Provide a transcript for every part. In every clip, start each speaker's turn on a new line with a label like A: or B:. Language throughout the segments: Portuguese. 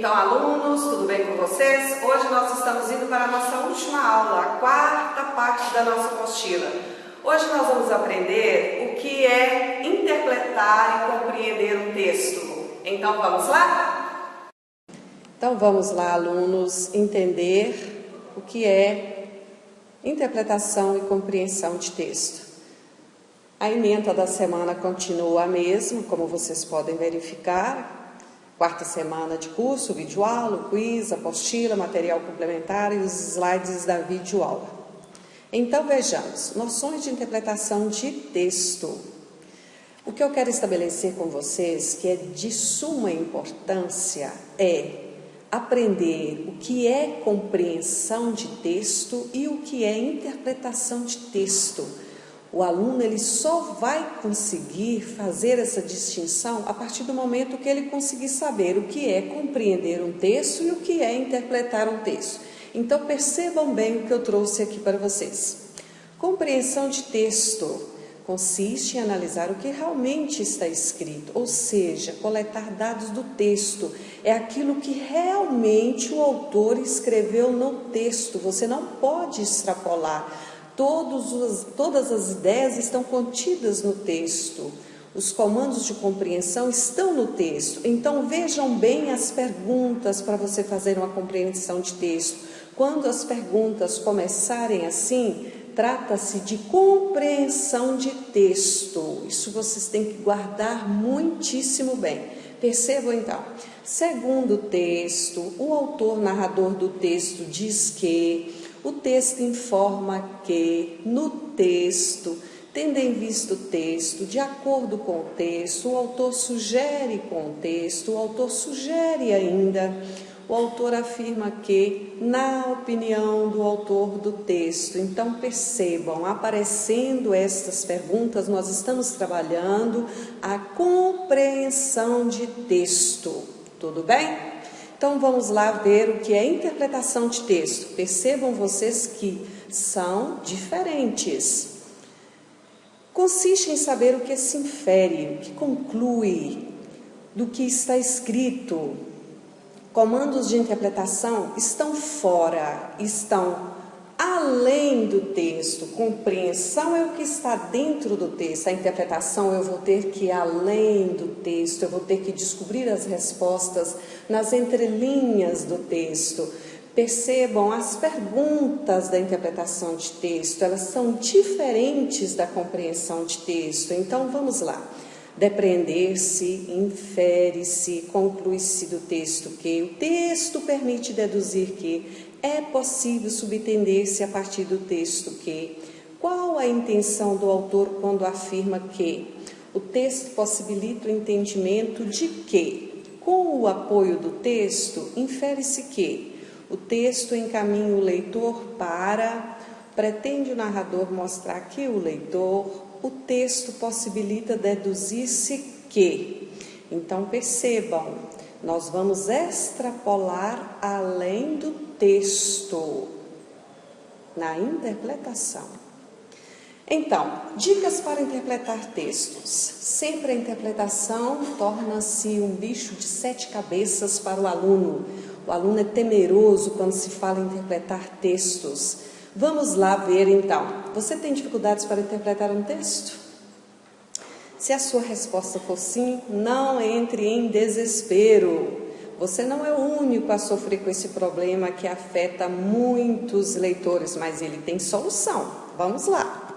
A: Então, alunos, tudo bem com vocês? Hoje nós estamos indo para a nossa última aula, a quarta parte da nossa apostila. Hoje nós vamos aprender o que é interpretar e compreender um texto. Então, vamos lá? Então, vamos lá, alunos, entender o que é interpretação e compreensão de texto. A ementa da semana continua a mesma, como vocês podem verificar. Quarta semana de curso, videoaula, quiz, apostila, material complementar e os slides da videoaula. Então vejamos, noções de interpretação de texto. O que eu quero estabelecer com vocês, que é de suma importância, é aprender o que é compreensão de texto e o que é interpretação de texto. O aluno ele só vai conseguir fazer essa distinção a partir do momento que ele conseguir saber o que é compreender um texto e o que é interpretar um texto. Então percebam bem o que eu trouxe aqui para vocês. Compreensão de texto consiste em analisar o que realmente está escrito, ou seja, coletar dados do texto. É aquilo que realmente o autor escreveu no texto. Você não pode extrapolar. Todas as ideias estão contidas no texto. Os comandos de compreensão estão no texto. Então vejam bem as perguntas para você fazer uma compreensão de texto. Quando as perguntas começarem assim, trata-se de compreensão de texto. Isso vocês têm que guardar muitíssimo bem. Percebam então. Segundo o texto, o autor narrador do texto diz que o texto informa que, no texto, tendo em vista o texto, de acordo com o texto, o autor sugere com o texto, o autor sugere ainda, o autor afirma que, na opinião do autor do texto. Então percebam, aparecendo estas perguntas, nós estamos trabalhando a compreensão de texto. Tudo bem? Então vamos lá ver o que é interpretação de texto. Percebam vocês que são diferentes. Consiste em saber o que se infere, o que conclui do que está escrito. Comandos de interpretação estão fora, estão além do texto. Compreensão é o que está dentro do texto. A interpretação eu vou ter que ir além do texto, eu vou ter que descobrir as respostas nas entrelinhas do texto. Percebam, as perguntas da interpretação de texto, elas são diferentes da compreensão de texto. Então vamos lá. Depreender-se, infere-se, conclui-se do texto que o texto permite deduzir que é possível subentender-se a partir do texto que qual a intenção do autor quando afirma que o texto possibilita o entendimento de que com o apoio do texto infere-se que o texto encaminha o leitor para pretende o narrador mostrar que o leitor o texto possibilita deduzir-se que. Então percebam, nós vamos extrapolar além do texto na interpretação. Então, dicas para interpretar textos. Sempre a interpretação torna-se um bicho de 7 cabeças para o aluno. O aluno é temeroso quando se fala em interpretar textos. Vamos lá ver então. Você tem dificuldades para interpretar um texto? Se a sua resposta for sim, não entre em desespero. Você não é o único a sofrer com esse problema que afeta muitos leitores, mas ele tem solução. Vamos lá.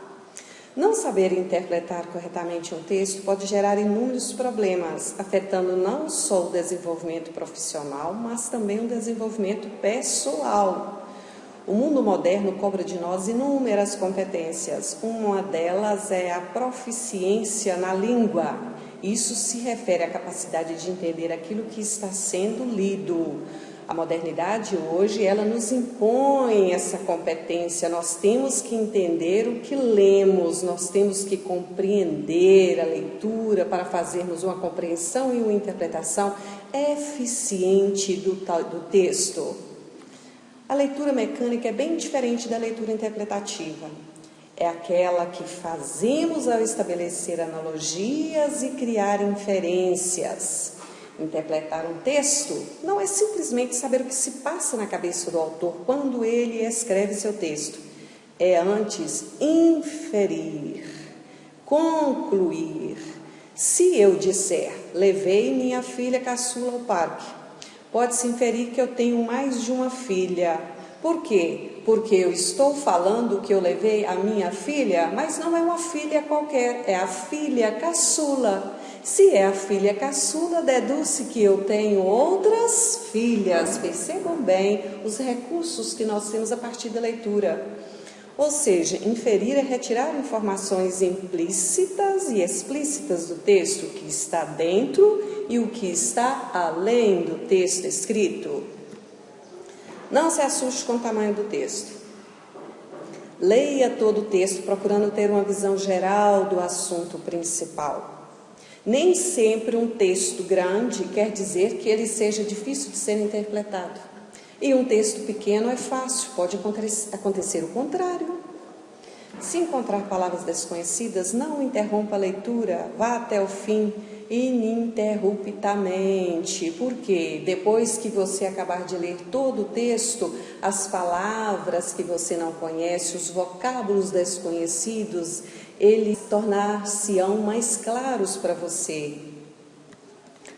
A: Não saber interpretar corretamente um texto pode gerar inúmeros problemas, afetando não só o desenvolvimento profissional, mas também o desenvolvimento pessoal. O mundo moderno cobra de nós inúmeras competências. Uma delas é a proficiência na língua. Isso se refere à capacidade de entender aquilo que está sendo lido. A modernidade hoje, ela nos impõe essa competência. Nós temos que entender o que lemos, nós temos que compreender a leitura para fazermos uma compreensão e uma interpretação eficiente do texto. A leitura mecânica é bem diferente da leitura interpretativa. É aquela que fazemos ao estabelecer analogias e criar inferências. Interpretar um texto não é simplesmente saber o que se passa na cabeça do autor quando ele escreve seu texto. É antes inferir, concluir. Se eu disser, levei minha filha caçula ao parque, pode-se inferir que eu tenho mais de uma filha. Por quê? Porque eu estou falando que eu levei a minha filha, mas não é uma filha qualquer, é a filha caçula. Se é a filha caçula, deduz-se que eu tenho outras filhas. Percebam bem os recursos que nós temos a partir da leitura. Ou seja, inferir é retirar informações implícitas e explícitas do texto, o que está dentro e o que está além do texto escrito. Não se assuste com o tamanho do texto. Leia todo o texto procurando ter uma visão geral do assunto principal. Nem sempre um texto grande quer dizer que ele seja difícil de ser interpretado. E um texto pequeno é fácil, pode acontecer o contrário. Se encontrar palavras desconhecidas, não interrompa a leitura, vá até o fim, ininterruptamente, porque depois que você acabar de ler todo o texto, as palavras que você não conhece, os vocábulos desconhecidos, eles tornar-se-ão mais claros para você.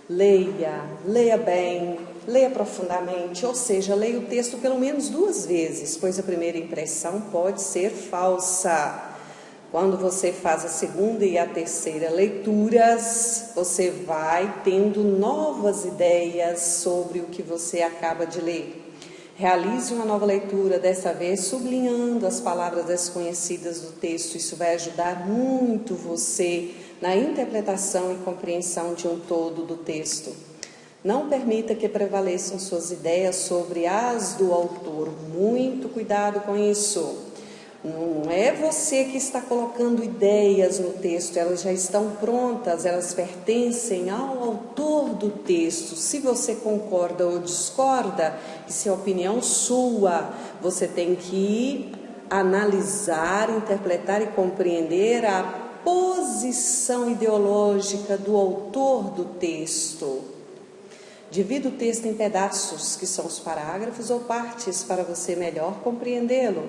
A: Leia bem, leia profundamente, ou seja, leia o texto pelo menos 2 vezes, pois a primeira impressão pode ser falsa. Quando você faz a segunda e a terceira leituras, você vai tendo novas ideias sobre o que você acaba de ler. Realize uma nova leitura, dessa vez sublinhando as palavras desconhecidas do texto. Isso vai ajudar muito você na interpretação e compreensão de um todo do texto. Não permita que prevaleçam suas ideias sobre as do autor. Muito cuidado com isso. Não é você que está colocando ideias no texto, elas já estão prontas, elas pertencem ao autor do texto. Se você concorda ou discorda, isso é opinião sua. Você tem que analisar, interpretar e compreender a posição ideológica do autor do texto. Divida o texto em pedaços, que são os parágrafos ou partes, para você melhor compreendê-lo.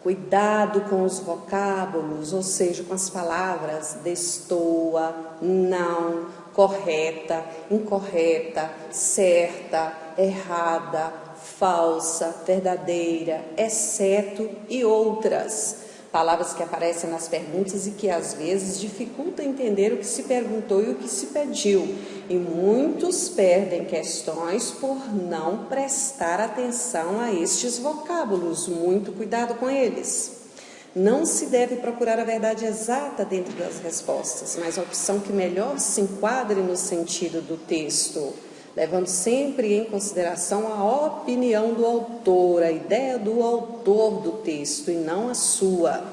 A: Cuidado com os vocábulos, ou seja, com as palavras destoa, não, correta, incorreta, certa, errada, falsa, verdadeira, exceto e outras. Palavras que aparecem nas perguntas e que às vezes dificultam entender o que se perguntou e o que se pediu. E muitos perdem questões por não prestar atenção a estes vocábulos. Muito cuidado com eles. Não se deve procurar a verdade exata dentro das respostas, mas a opção que melhor se enquadre no sentido do texto, levando sempre em consideração a opinião do autor, a ideia do autor do texto e não a sua.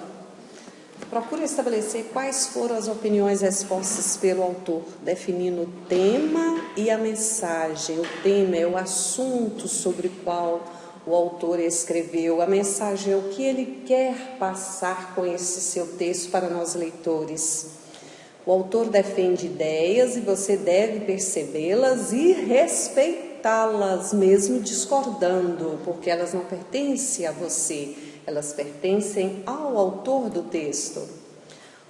A: Procure estabelecer quais foram as opiniões expostas pelo autor, definindo o tema e a mensagem. O tema é o assunto sobre o qual o autor escreveu, a mensagem é o que ele quer passar com esse seu texto para nós leitores. O autor defende ideias e você deve percebê-las e respeitá-las, mesmo discordando, porque elas não pertencem a você, elas pertencem ao autor do texto.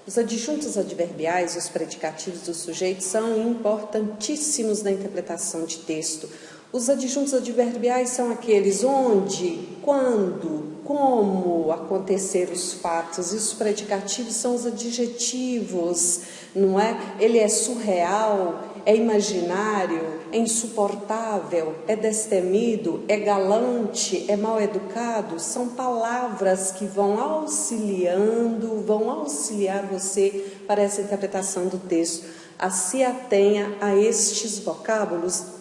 A: Os adjuntos adverbiais e os predicativos do sujeito são importantíssimos na interpretação de texto. Os adjuntos adverbiais são aqueles onde, quando, como acontecer os fatos, e os predicativos são os adjetivos, não é? Ele é surreal, é imaginário, é insuportável, é destemido, é galante, é mal educado. São palavras que vão auxiliar você para essa interpretação do texto. Se atenha a estes vocábulos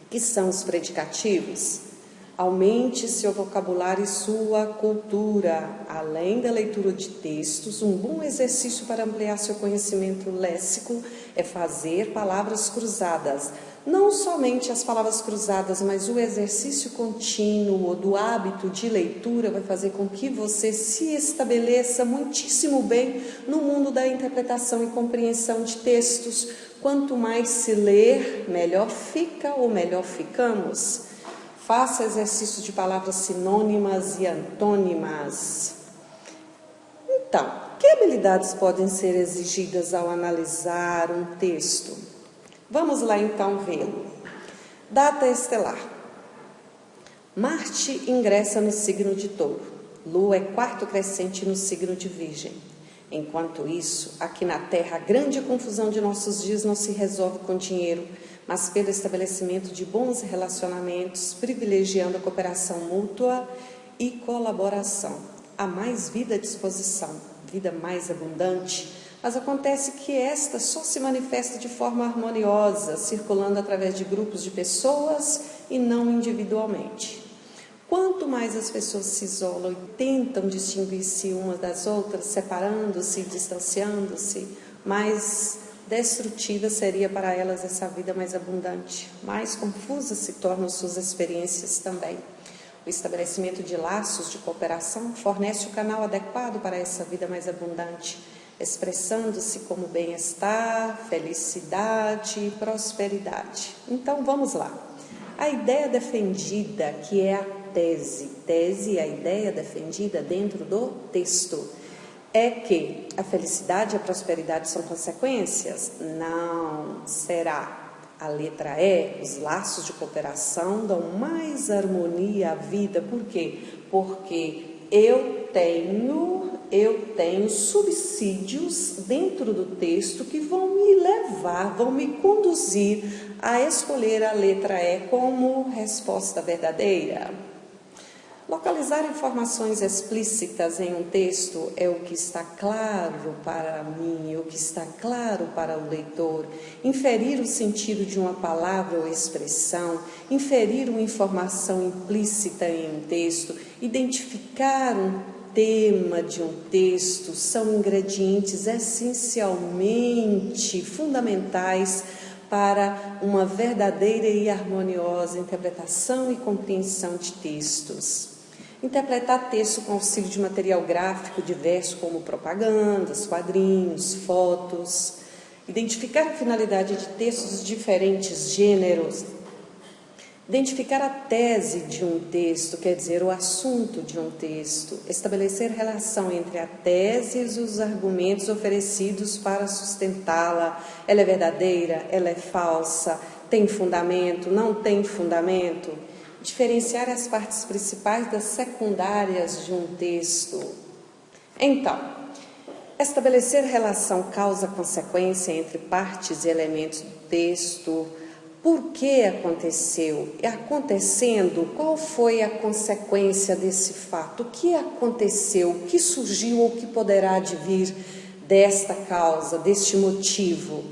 A: que são os predicativos. Aumente seu vocabulário e sua cultura. Além da leitura de textos, um bom exercício para ampliar seu conhecimento léxico é fazer palavras cruzadas. Não somente as palavras cruzadas, mas o exercício contínuo do hábito de leitura vai fazer com que você se estabeleça muitíssimo bem no mundo da interpretação e compreensão de textos. Quanto mais se ler, melhor fica ou melhor ficamos. Faça exercício de palavras sinônimas e antônimas. Então, que habilidades podem ser exigidas ao analisar um texto? Vamos lá então vê-lo. Data estelar. Marte ingressa no signo de Touro. Lua é quarto crescente no signo de Virgem. Enquanto isso, aqui na Terra, a grande confusão de nossos dias não se resolve com dinheiro, mas pelo estabelecimento de bons relacionamentos, privilegiando a cooperação mútua e colaboração. Há mais vida à disposição, vida mais abundante, mas acontece que esta só se manifesta de forma harmoniosa, circulando através de grupos de pessoas e não individualmente. Quanto mais as pessoas se isolam e tentam distinguir-se umas das outras, separando-se, distanciando-se, mais destrutiva seria para elas essa vida mais abundante. Mais confusas se tornam suas experiências também. O estabelecimento de laços de cooperação fornece o canal adequado para essa vida mais abundante, expressando-se como bem-estar, felicidade e prosperidade. Então vamos lá. A ideia defendida, que é a tese é a ideia defendida dentro do texto, é que a felicidade e a prosperidade são consequências? Não será. A letra E, os laços de cooperação dão mais harmonia à vida. Por quê? Porque eu tenho subsídios dentro do texto que vão me levar, vão me conduzir a escolher a letra E como resposta verdadeira. Localizar informações explícitas em um texto é o que está claro para mim, o que está claro para o leitor. Inferir o sentido de uma palavra ou expressão, inferir uma informação implícita em um texto, identificar um tema de um texto, são ingredientes essencialmente fundamentais para uma verdadeira e harmoniosa interpretação e compreensão de textos. Interpretar texto com auxílio de material gráfico diverso, como propagandas, quadrinhos, fotos. Identificar a finalidade de textos de diferentes gêneros. Identificar a tese de um texto, quer dizer, o assunto de um texto. Estabelecer relação entre a tese e os argumentos oferecidos para sustentá-la. Ela é verdadeira? Ela é falsa? Tem fundamento? Não tem fundamento? Diferenciar as partes principais das secundárias de um texto. Então, estabelecer relação causa-consequência entre partes e elementos do texto. Por que aconteceu? Acontecendo, qual foi a consequência desse fato? O que aconteceu? O que surgiu ou o que poderá advir desta causa, deste motivo?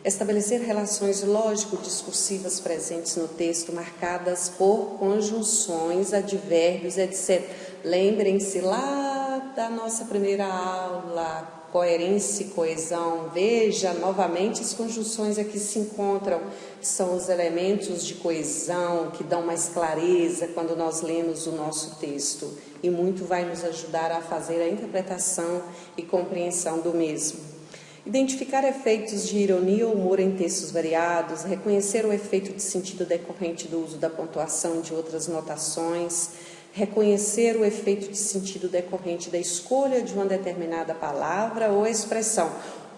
A: Estabelecer relações lógico-discursivas presentes no texto, marcadas por conjunções, advérbios, etc. Lembrem-se lá da nossa primeira aula, coerência e coesão. Veja novamente as conjunções aqui se encontram, são os elementos de coesão que dão mais clareza quando nós lemos o nosso texto, e muito vai nos ajudar a fazer a interpretação e compreensão do mesmo. Identificar efeitos de ironia ou humor em textos variados, reconhecer o efeito de sentido decorrente do uso da pontuação e de outras notações, reconhecer o efeito de sentido decorrente da escolha de uma determinada palavra ou expressão.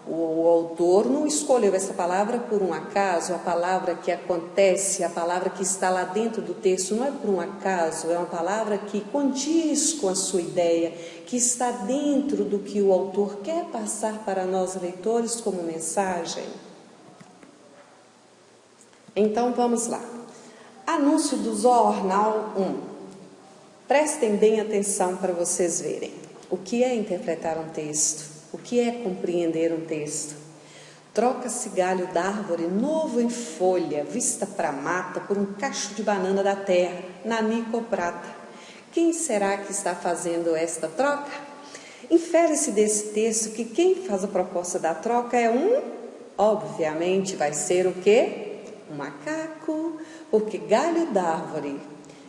A: O autor não escolheu essa palavra por um acaso, a palavra que acontece, a palavra que está lá dentro do texto não é por um acaso, é uma palavra que condiz com a sua ideia, que está dentro do que o autor quer passar para nós leitores como mensagem. Então vamos lá. Anúncio do Jornal 1. Prestem bem atenção para vocês verem. O que é interpretar um texto? O que é compreender um texto? Troca-se galho d'árvore novo em folha, vista para a mata, por um cacho de banana da terra, nanica ou prata. Quem será que está fazendo esta troca? Infere-se desse texto que quem faz a proposta da troca é obviamente vai ser o quê? um macaco, porque galho d'árvore,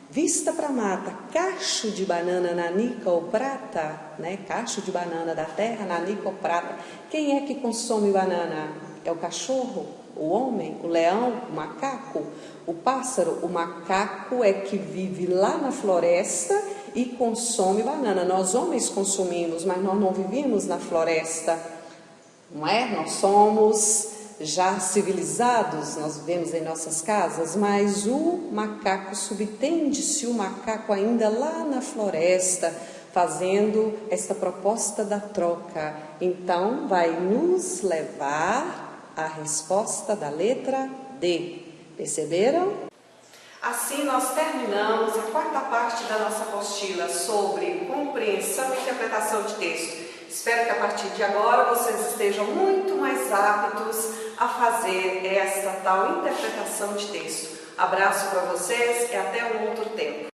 A: vista para mata, cacho de banana, nanica ou prata, né? Cacho de banana da terra, nanica ou prata. Quem é que consome banana? É o cachorro, o homem, o leão, o macaco, o pássaro. O macaco é que vive lá na floresta e consome banana. Nós homens consumimos, mas nós não vivemos na floresta, não é? Nós somos já civilizados, nós vivemos em nossas casas, mas o macaco subtende-se, o macaco ainda lá na floresta, fazendo esta proposta da troca. Então, vai nos levar à resposta da letra D. Perceberam? Assim, nós terminamos a quarta parte da nossa apostila sobre compreensão e interpretação de texto. Espero que a partir de agora vocês estejam muito mais aptos a fazer esta tal interpretação de texto. Abraço para vocês e até um outro tempo.